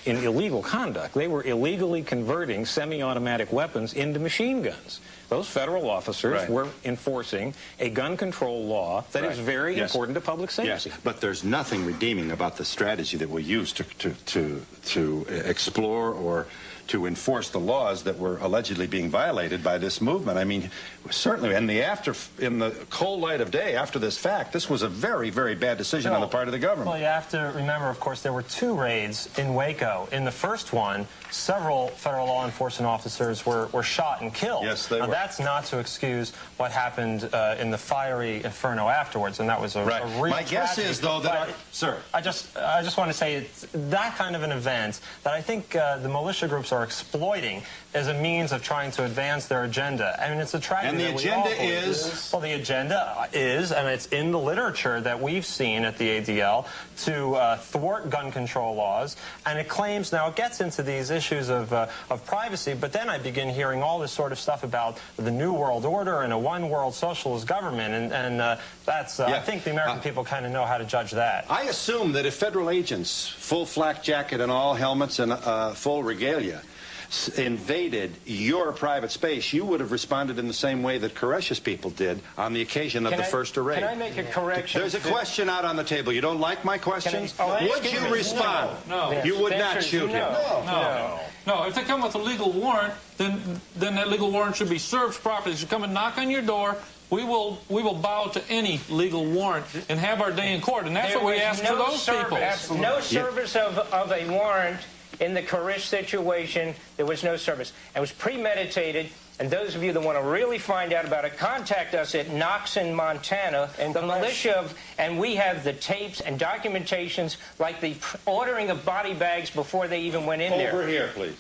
in illegal conduct. They were illegally converting semi-automatic weapons into machine guns. Those federal officers were enforcing a gun control law that is very important to public safety. Yes, but there's nothing redeeming about the strategy that we used to explore or to enforce the laws that were allegedly being violated by this movement. I mean, certainly, in the cold light of day, after this fact, this was a very, very bad decision on the part of the government. Well, you have to remember, of course, there were 2 raids in Waco. In the first one, several federal law enforcement officers were shot and killed. Yes, they were. That's not to excuse what happened in the fiery inferno afterwards, and that was a real My guess tragedy. is, though, that sir, I just want to say it's that kind of an event that I think the militia groups are exploiting as a means of trying to advance their agenda. I mean, it's a tragedy. And the agenda is? Well, the agenda is, and it's in the literature that we've seen at the ADL, to thwart gun control laws, and it claims, now it gets into these issues of privacy, but then I begin hearing all this sort of stuff about the New World Order and a one-world socialist government, and that's, I think the American people kind of know how to judge that. I assume that if federal agents, full flak jacket and all helmets and full regalia, invaded your private space, you would have responded in the same way that Koresh's people did on the occasion of the first raid. Can I make a correction? There's a question out on the table. You don't like my questions? Would you respond? No. You would not shoot him? No. If they come with a legal warrant, then that legal warrant should be served properly. They should come and knock on your door. We will bow to any legal warrant and have our day in court, and that's what we ask for those people. Absolutely. No service of a warrant in the Koresh situation. There was no service. It was premeditated. And those of you that want to really find out about it, contact us at Knox in Montana, and the militia, and we have the tapes and documentations, like the ordering of body bags before they even went in there. Over here, please.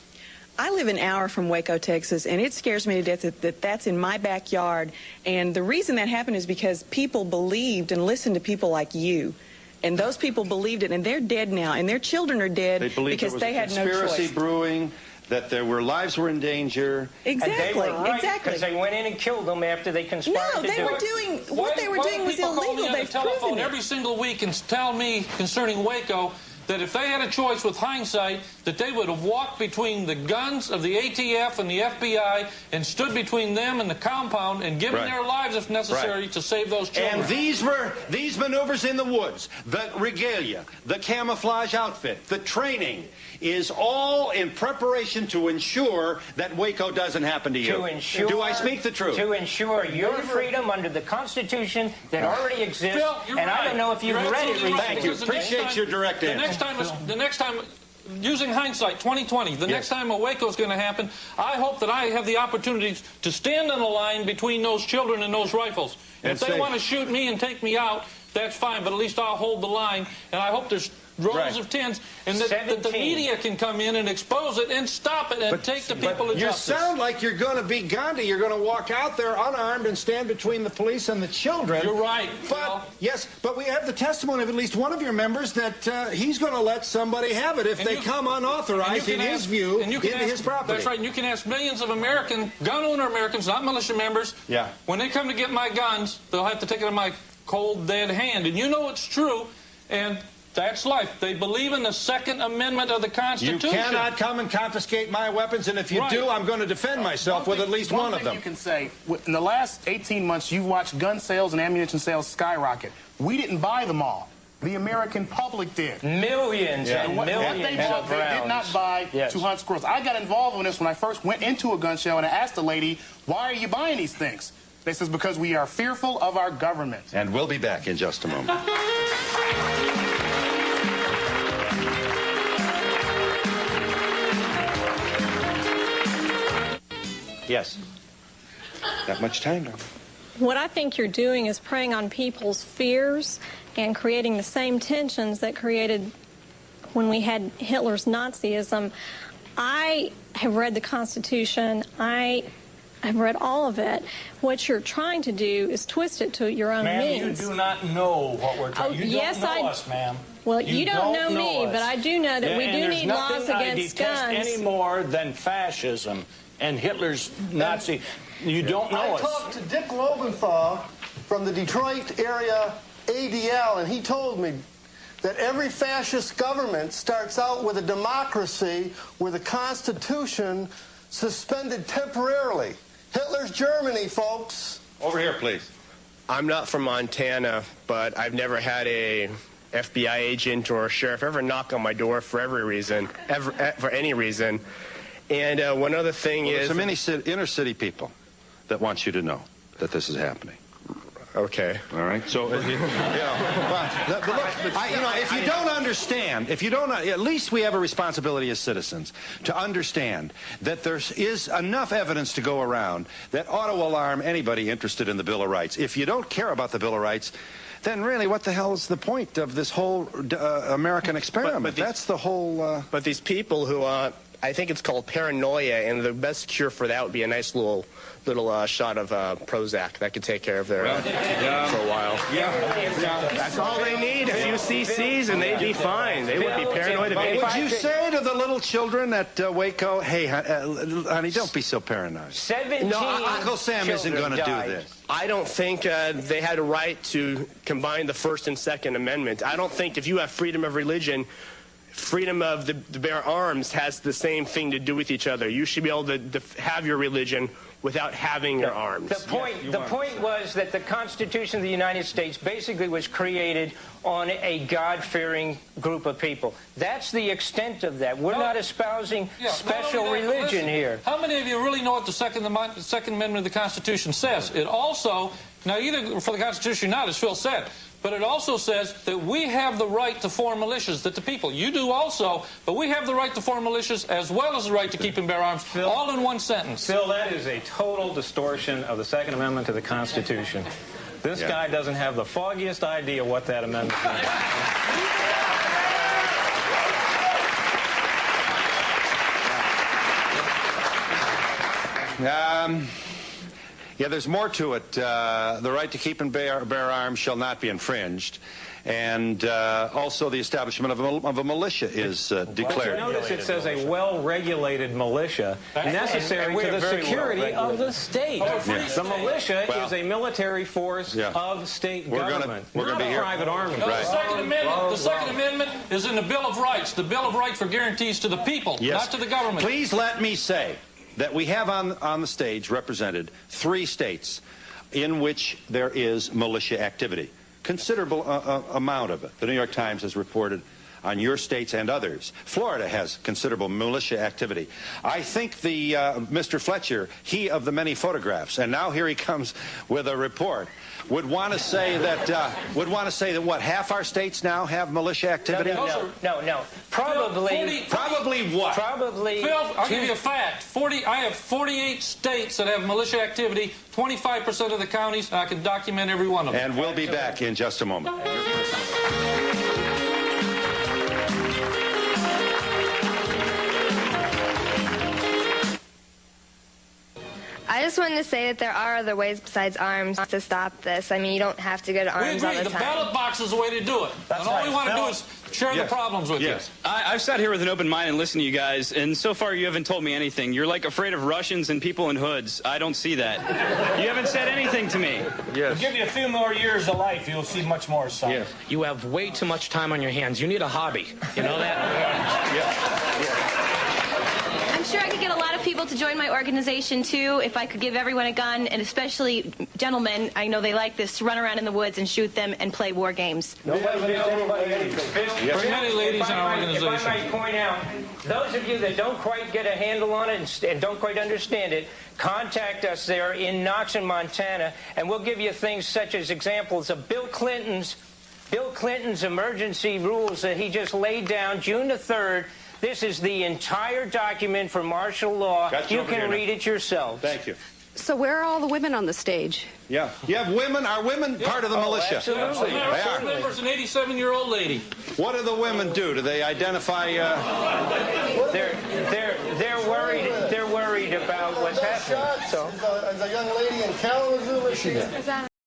I live an hour from Waco, Texas, and it scares me to death that that's in my backyard. And the reason that happened is because people believed and listened to people like you. And those people believed it, and they're dead now, and their children are dead because they had no choice. Conspiracy brewing, that their lives were in danger. Exactly, and they were right, exactly. Because they went in and killed them after they conspired to do it. No, they were doing, what they were doing was illegal. They've proven it. Every single week and tell me concerning Waco that if they had a choice with hindsight, that they would have walked between the guns of the ATF and the FBI and stood between them and the compound and given their lives, if necessary, to save those children. And these maneuvers in the woods, the regalia, the camouflage outfit, the training, is all in preparation to ensure that Waco doesn't happen to you. To ensure, do I speak the truth? To ensure your freedom under the Constitution that already exists. Bill, you're and right. I don't know if you've read it recently. Thank you. Appreciate your direct answer. The next time, using hindsight, 2020, the next time a Waco is going to happen, I hope that I have the opportunity to stand on the line between those children and those rifles. And if they want to shoot me and take me out, that's fine, but at least I'll hold the line. And I hope there's rows of tens, and that the media can come in and expose it and stop it and take the people to justice. You sound like you're going to be Gandhi. You're going to walk out there unarmed and stand between the police and the children. You're right. But we have the testimony of at least one of your members that he's going to let somebody have it if they come unauthorized, in his view, into his property. That's right, and you can ask millions of gun owner Americans, not militia members, when they come to get my guns, they'll have to take it in my cold, dead hand. And you know it's true, and that's life. They believe in the Second Amendment of the Constitution. You cannot come and confiscate my weapons, and if you do, I'm going to defend myself with at least one of them. You can say, in the last 18 months, you've watched gun sales and ammunition sales skyrocket. We didn't buy them all. The American public did. Millions and what millions they bought, of they rounds. did not buy to hunt squirrels. I got involved in this when I first went into a gun show, and I asked the lady, why are you buying these things? They says, because we are fearful of our government. And we'll be back in just a moment. Yes. Not much time now. What I think you're doing is preying on people's fears and creating the same tensions that created when we had Hitler's Nazism. I have read the Constitution. I have read all of it. What you're trying to do is twist it to your own means. You do not know what we're trying to do. You don't know us, ma'am. Well, you don't know me, but I do know that we do need laws against guns. I detest any more than fascism and Hitler's Nazi. You don't know us. I talked to Dick Lobenthal from the Detroit area ADL, and he told me that every fascist government starts out with a democracy with a constitution suspended temporarily. Hitler's Germany, folks. Over here, please. I'm not from Montana, but I've never had a FBI agent or a sheriff ever knock on my door for every reason, for any reason. And one other thing is... There's some inner city people that want you to know that this is happening. Okay. All right. So, if you don't understand, at least we have a responsibility as citizens to understand that there is enough evidence to go around that ought to alarm anybody interested in the Bill of Rights. If you don't care about the Bill of Rights, then really, what the hell is the point of this whole American experiment? But that's the whole... But these people who, I think it's called paranoia, and the best cure for that would be a nice little shot of Prozac. That could take care of their for a while. That's all they need, a few cc's, and they'd be fine. They would be paranoid. Would you say to the little children at Waco, hey, honey, don't be so paranoid? 17 Uncle Sam isn't going to do this. I don't think they had a right to combine the First and Second Amendment. I don't think if you have freedom of religion, freedom of the bear arms has the same thing to do with each other. You should be able to have your religion without having your arms. The point was that the Constitution of the United States basically was created on a God-fearing group of people. That's the extent of that. We're not espousing special religion here. How many of you really know what the Second Amendment of the Constitution says? It also, now either for the Constitution or not, as Phil said, but it also says that we have the right to form militias, that the people, you do also, but we have the right to form militias as well as the right to keep and bear arms, Phil, all in one sentence. Phil, that is a total distortion of the Second Amendment to the Constitution. This guy doesn't have the foggiest idea what that amendment means. Yeah, there's more to it. The right to keep and bear arms shall not be infringed. And also the establishment of a militia is declared. Well, notice it says a well-regulated militia necessary to the security of the state. The militia is a military force of state government, not a private army. No, the Second Amendment is in the Bill of Rights. The Bill of Rights for guarantees to the people, not to the government. Please let me say that we have on the stage represented 3 states in which there is militia activity. Considerable amount of it. The New York Times has reported on your states and others. Florida has considerable militia activity. I think the Mr. Fletcher, he of the many photographs, and now here he comes with a report, would want to say that what, half our states now have militia activity? No. Probably what? Probably. Phil, I'll give you a fact. I have 48 states that have militia activity, 25% of the counties, and I can document every one of them. And we'll be back in just a moment. I just wanted to say that there are other ways besides arms to stop this. I mean, you don't have to go to arms all the time. The ballot box is the way to do it. And all we want to do is share the problems with you. I've sat here with an open mind and listened to you guys, and so far you haven't told me anything. You're like afraid of Russians and people in hoods. I don't see that. You haven't said anything to me. We'll give you a few more years of life. You'll see much more, son. You have way too much time on your hands. You need a hobby. You know that? I'm sure I could get a lot of people to join my organization, too, if I could give everyone a gun, and especially gentlemen, I know they like this, to run around in the woods and shoot them and play war games. Nobody gives anybody anything. There's many ladies in our organization. If I might point out, those of you that don't quite get a handle on it and don't quite understand it, contact us there in Knox, Montana, and we'll give you things such as examples of Bill Clinton's emergency rules that he just laid down June the 3rd. This is the entire document for martial law. You can read it yourself. Thank you. So where are all the women on the stage? Yeah. You have women? Are women part of the militia? Absolutely. They are. There's an 87-year-old lady. What do the women do? Do they identify... They're worried about what's happening. So. There's a young lady in Kalamazoo, Michigan.